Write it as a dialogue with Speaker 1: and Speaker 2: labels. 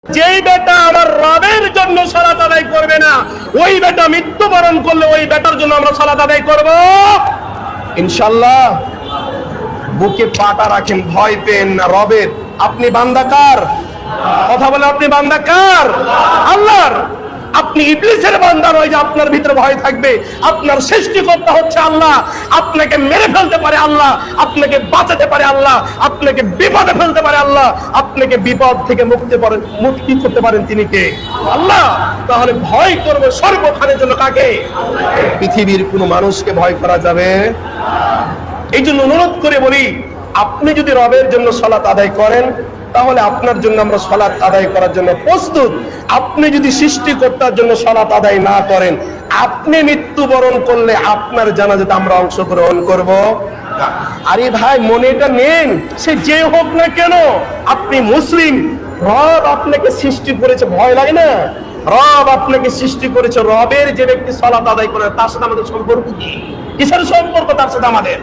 Speaker 1: যেই বেটা আমার রবের জন্য সালাত আদায় করবে না, ওই বেটা মৃত্যুবরণ করলে ওই বেটার জন্য আমরা সালাত আদায় করব ইনশাআল্লাহ। বুকে পাটা রাখেন, ভয় পেন না রবের। আপনি বান্দা কার? কথা বলে, আপনি বান্দা কার? আল্লাহর। আপনি ইবলিসের বান্দা নয় যে আপনার ভিতরে ভয় থাকবে। আপনার সৃষ্টিকর্তা হচ্ছে আল্লাহ। আপনাকে মেরে ফেলতে পারে আল্লাহ, আপনাকে বাঁচাতে পারে আল্লাহ, আপনাকে বিপদে ফেলতে পারে আল্লাহ, আপনাকে বিপদ থেকে মুক্তি করতে পারেন তিনি কে? আল্লাহ। তাহলে ভয় করবে সর্বক্ষণের জন্য কাকে? পৃথিবীর কোনো মানুষকে ভয় করা যাবে? এই জন্য অনুরোধ করে বলি, আপনি যদি রবের জন্য সালাত আদায় করেন তাহলে আপনার জন্য আমরা সালাত আদায় করার জন্য প্রস্তুত। আপনি যদি সৃষ্টিকর্তার জন্য সালাত আদায় না করেন, আপনি মৃত্যুবরণ করলে আপনার জানাজাতে আমরা অংশগ্রহণ করব না। আরে ভাই, মনে এটা নেন, সে যে হোক না কেন, আপনি মুসলিম। রব আপনাকে সৃষ্টি করেছে, ভয় লাগে না? রব আপনাকে সৃষ্টি করেছে। রবের যে ব্যক্তি সালাত আদায় করে তার সাথে আমাদের সম্পর্ক কি? কিসের সম্পর্ক তার সাথে আমাদের?